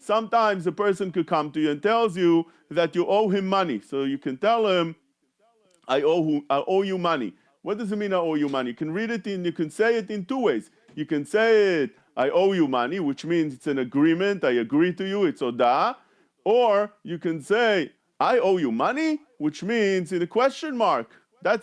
sometimes a person could come to you and tells you that you owe him money. So you can tell him, I owe you money. What does it mean I owe you money? You can read it you can say it in two ways. You can say it, I owe you money, which means it's an agreement, I agree to you, it's oda. Or you can say, I owe you money, which means in a question mark. I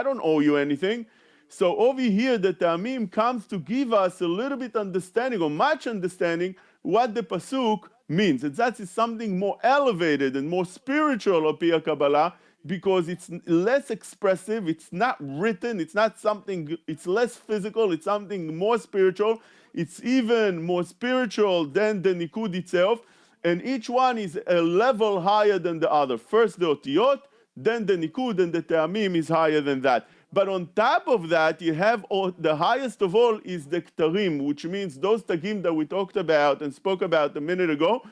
don't owe you anything. So over here, the Ta'amim comes to give us a little bit understanding, or much understanding, what the Pasuk means. And that is something more elevated and more spiritual of Pia Kabbalah, because it's less expressive, it's not written, it's not something, it's less physical, it's something more spiritual, it's even more spiritual than the Nikud itself, and each one is a level higher than the other. First the Otiyot, then the Nikud, and the Te'amim is higher than that. But on top of that, you have the highest of all is the Ktarim, which means those Tagim that we talked about and spoke about a minute ago,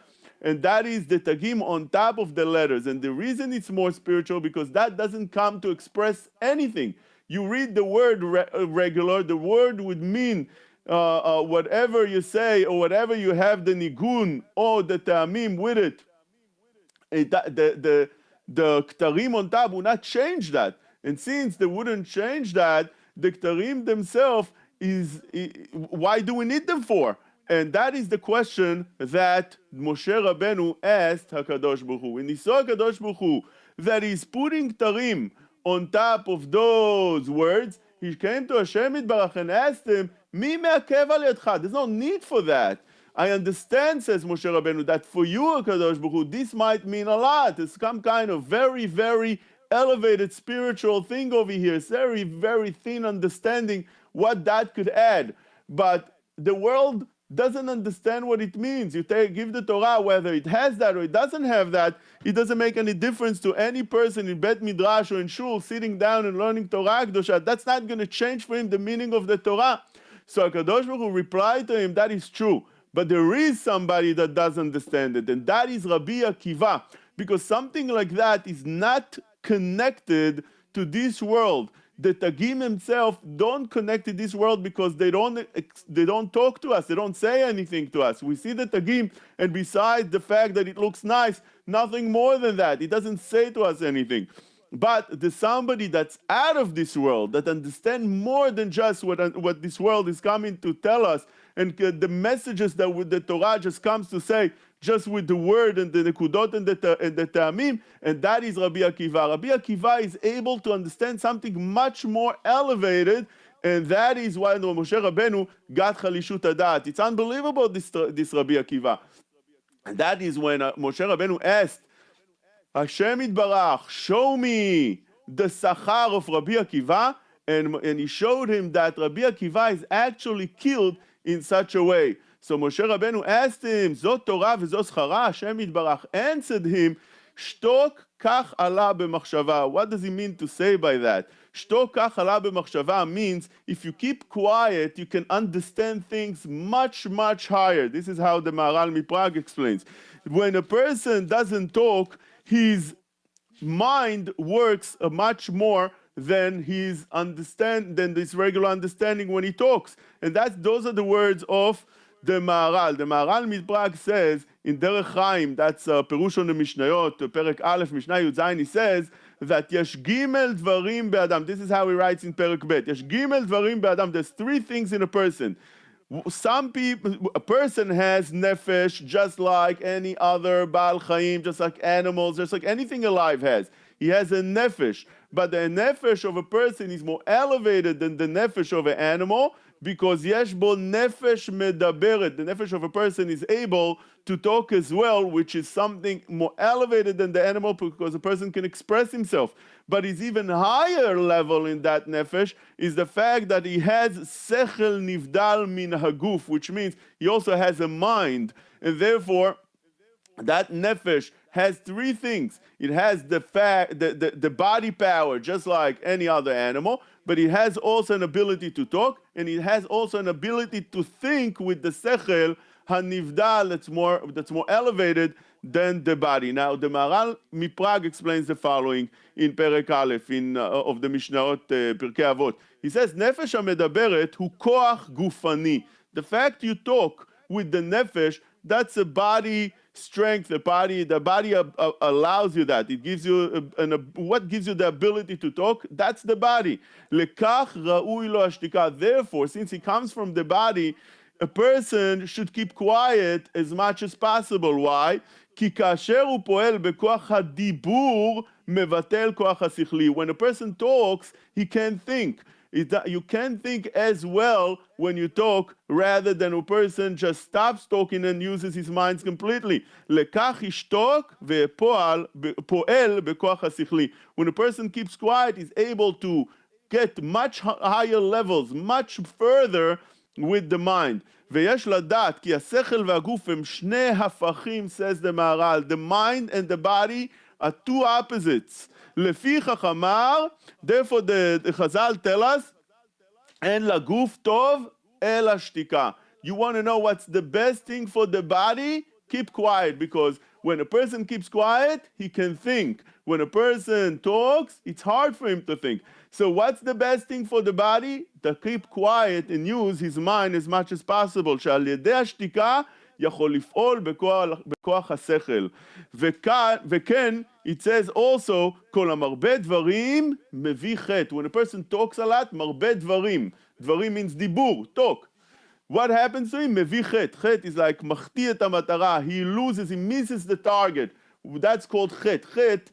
and that is the Tagim on top of the letters. And the reason it's more spiritual, because that doesn't come to express anything. You read the word regular, the word would mean whatever you say, or whatever you have the Nigun or the Ta'amim with it. The Ktarim on top will not change that. And since they wouldn't change that, the Ktarim themselves why do we need them for? And that is the question that Moshe Rabbeinu asked HaKadosh Baruch Hu. When he saw HaKadosh Baruch Hu that he's putting Tarim on top of those words, he came to Hashem Yitbarach and asked him, Mi me'akev al yadcha? There's no need for that. I understand, says Moshe Rabbeinu, that for you, HaKadosh Baruch Hu, this might mean a lot. It's some kind of very, very elevated spiritual thing over here. It's very, very thin understanding what that could add. But the world doesn't understand what it means. You give the Torah, whether it has that or it doesn't have that, it doesn't make any difference to any person in Bet Midrash or in Shul sitting down and learning Torah Kedosha. That's not going to change for him the meaning of the Torah. So HaKadosh Baruch Hu replied to him, that is true. But there is somebody that does understand it, and that is Rabbi Akiva. Because something like that is not connected to this world. The Tagim themselves don't connect to this world because they don't talk to us, they don't say anything to us. We see the Tagim, and besides the fact that it looks nice, nothing more than that. It doesn't say to us anything. But there's somebody that's out of this world, that understands more than just what this world is coming to tell us, and the messages that the Torah just comes to say, just with the word and the nekudot and the ta'amim, and that is Rabbi Akiva. Rabbi Akiva is able to understand something much more elevated, and that is why Moshe Rabbeinu got Chalishut Hadat. It's unbelievable, this Rabbi Akiva. And that is when Moshe Rabbeinu asked, Hashem Yitbarach, show me the Sachar of Rabbi Akiva, and he showed him that Rabbi Akiva is actually killed in such a way. So Moshe Rabbeinu asked him, Zot Torah v'zot schara? Hashem Yitbarach answered him, Shtok kach ala b'machshava. What does he mean to say by that? Shtok kach ala b'machshava means if you keep quiet, you can understand things much, much higher. This is how the Maharal MiPrague explains. When a person doesn't talk, his mind works much more than this regular understanding when he talks. And those are the words of the Maharal. The Maharal MiPrague says in Derech Chaim, that's Perush on the Mishnayot, Perek Aleph, Mishnah Yud Zayin, he says that Yesh Gimel Dvarim Be'adam. This is how he writes in Perek Bet. Yesh Gimel Dvarim Be'adam. There's three things in a person. A person has nefesh just like any other Baal Chaim, just like animals, just like anything alive has. He has a nefesh. But the nefesh of a person is more elevated than the nefesh of an animal, because yesh bo nefesh medaberet. The nefesh of a person is able to talk as well, which is something more elevated than the animal, because a person can express himself. But his even higher level in that nefesh is the fact that he has sechel nivdal min haguf, which means he also has a mind, and therefore that nefesh has three things. It has the body power, just like any other animal, but it has also an ability to talk, and it has also an ability to think with the sechel hanivdal that's more elevated than the body. Now, the Maharal MiPrague explains the following in Perek Aleph of the Mishnayot Pirkei Avot. He says, Nefesh HaMedaberet hu koach gufani. The fact you talk with the nefesh that's a body strength. The body allows you that. It gives you what gives you the ability to talk. That's the body. Lekach ra'ui lo hashtika. Therefore, since it comes from the body, a person should keep quiet as much as possible. Why? כי כאשר הוא פועל בכוח הדיבור, מבטל כוח השכלי. When a person talks, he can't think. You can't think as well when you talk rather than a person just stops talking and uses his mind completely. לכך ישתוק ופועל בכוח השכלי. When a person keeps quiet, he's able to get much higher levels, much further with the mind. ויש לדעת כי השכל והגוף הם שני הפכים, says the מהר"ל. The mind and the body are two opposites. לפיכך אמר, therefore the Chazal tell us, אין לגוף טוב אלא שתיקה. You want to know what's the best thing for the body? Keep quiet, because when a person keeps quiet, he can think. When a person talks, it's hard for him to think. So what's the best thing for the body? To keep quiet and use his mind as much as possible. שעל ידי השתיקה יכול לפעול בכוח השכל. וכן, it says also, כל המרבה דברים מביא חטא. When a person talks a lot, מרבה דברים. דברים means דיבור, talk. What happens to him? מביא חטא. חטא is like מחטיא את המטרה. He loses, he misses the target. That's called חטא. חטא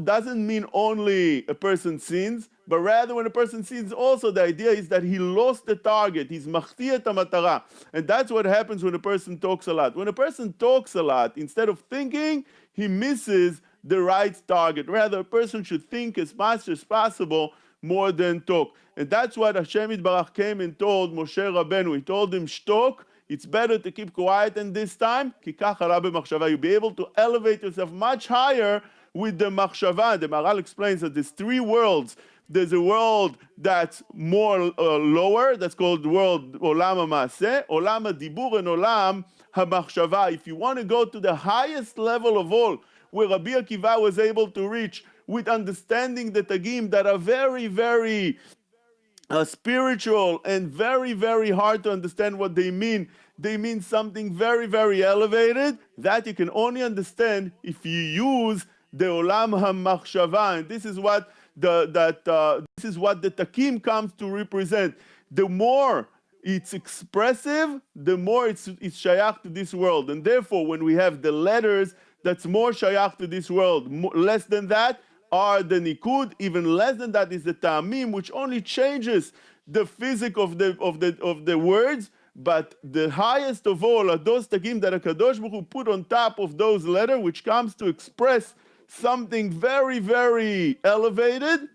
doesn't mean only a person sins, but rather when a person sins also, the idea is that he lost the target. He's מחטיא את המטרה. And that's what happens when a person talks a lot. When a person talks a lot, instead of thinking, he misses the right target. Rather, a person should think as much as possible more than talk. And that's what Hashem Yitbarach came and told Moshe Rabbeinu. He told him, shtok, it's better to keep quiet in this time. כי כך עלה במחשבה. You'll be able to elevate yourself much higher with the machshava. The Maharal explains that there's three worlds. There's a world that's more lower, that's called the world Olam HaMaaseh, Olam HaDibur, and Olam HaMachshava. If you want to go to the highest level of all, where Rabbi Akiva was able to reach with understanding the Tagim that are very, very spiritual and very, very hard to understand what they mean. They mean something very, very elevated that you can only understand if you use the Olam HaMachshava. And this is what the Takim comes to represent. The more it's expressive, the more it's shayach to this world. And therefore, when we have the letters, that's more shayach to this world. Less than that are the nikud. Even less than that is the ta'amim, which only changes the physics of the words. But the highest of all are those tagim that HaKadosh Baruch Hu put on top of those letters, which comes to express something very, very elevated.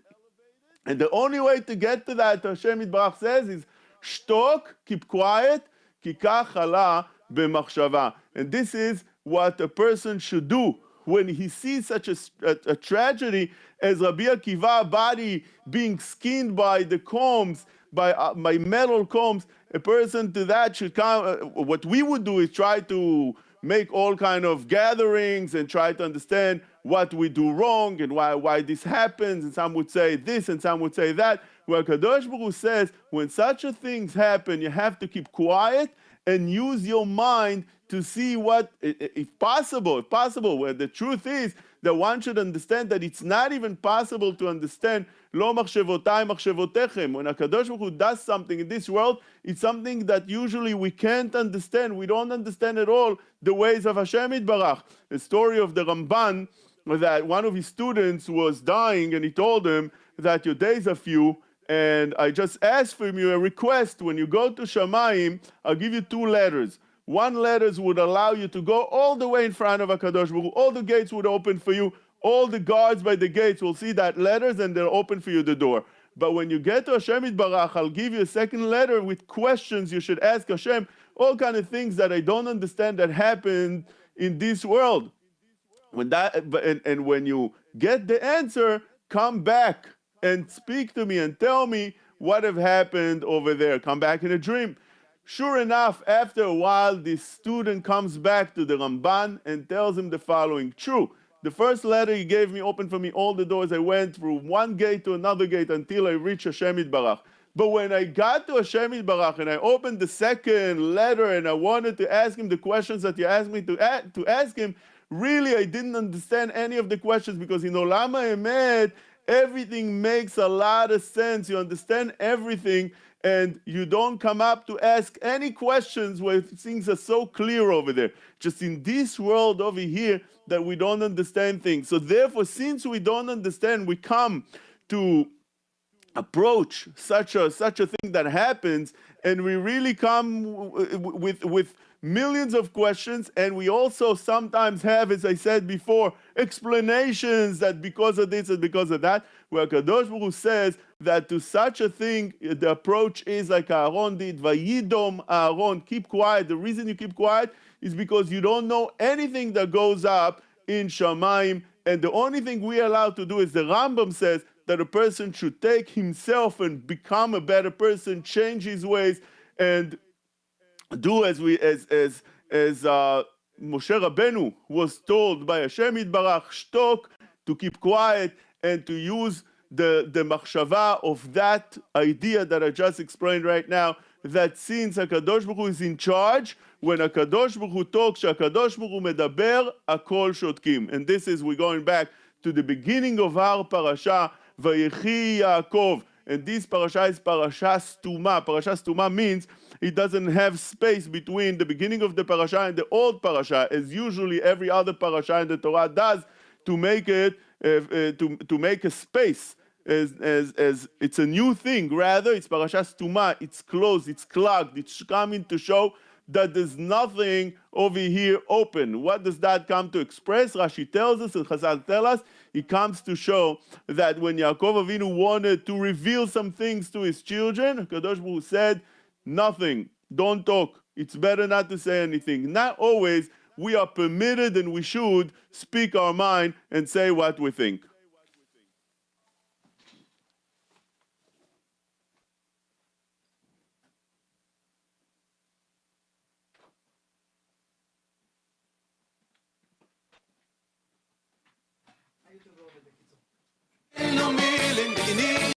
And the only way to get to that, Hashem Yitbarach says, is shtok, keep quiet, כי כך עלה במחשבה. And this is what a person should do when he sees such a tragedy as Rabbi Akiva's body being skinned by the combs, by metal combs. A person to that should come. What we would do is try to make all kind of gatherings and try to understand what we do wrong and why this happens. And some would say this and some would say that. Where Kadosh Baruch Hu says, when such a things happen, you have to keep quiet and use your mind to see what, if possible, where the truth is that one should understand that it's not even possible to understand lo machshevotai machshevotechem. When HaKadosh Baruch Hu does something in this world, it's something that usually we can't understand. We don't understand at all the ways of Hashem Yitbarach. The story of the Ramban, that one of his students was dying and he told him that your days are few, and I just asked from you a request. When you go to Shamayim, I'll give you 2 letters. One letter would allow you to go all the way in front of HaKadosh Baruch Hu. All the gates would open for you. All the guards by the gates will see that letters and they'll open for you the door. But when you get to Hashem Yitbarach, I'll give you a second letter with questions you should ask Hashem, all kind of things that I don't understand that happened in this world. And when you get the answer, come back and speak to me and tell me what have happened over there. Come back in a dream. Sure enough, after a while, this student comes back to the Ramban and tells him the following. True, the first letter he gave me opened for me all the doors. I went through one gate to another gate until I reached Hashem Yitbarach. But when I got to Hashem Yitbarach and I opened the second letter and I wanted to ask him the questions that you asked me to ask him, really I didn't understand any of the questions, because in Olam HaEmet, everything makes a lot of sense. You understand everything, and you don't come up to ask any questions where things are so clear over there. Just in this world over here that we don't understand things. So therefore, since we don't understand, we come to approach such a thing that happens, and we really come with millions of questions, and we also sometimes have, as I said before, explanations that because of this and because of that, where Kadosh Baruch Hu says that to such a thing, the approach is like Aaron did, Vayidom Aaron, keep quiet. The reason you keep quiet is because you don't know anything that goes up in Shamayim, and the only thing we are allowed to do is, the Rambam says, that a person should take himself and become a better person, change his ways, and do as Moshe Rabbeinu was told by Hashem Yitbarach, shtok, to keep quiet and to use the machshava of that idea that I just explained right now, that since HaKadosh Baruch Hu is in charge, when HaKadosh Baruch Hu talks, HaKadosh Baruch Hu medaber, akol shotkim. And this is, we're going back to the beginning of our parasha, Vayechi Yaakov, and this parasha is parasha stuma. Parasha stuma means it doesn't have space between the beginning of the parasha and the old parasha, as usually every other parasha in the Torah does, to make it to make a space, as it's a new thing. Rather, it's parasha stuma. It's closed. It's clogged. It's coming to show that there's nothing over here open. What does that come to express? Rashi tells us, and Chazal tell us, it comes to show that when Yaakov Avinu wanted to reveal some things to his children, Kadosh Baruch Hu said, nothing, don't talk. It's better not to say anything. Not always we are permitted and we should speak our mind and say what we think.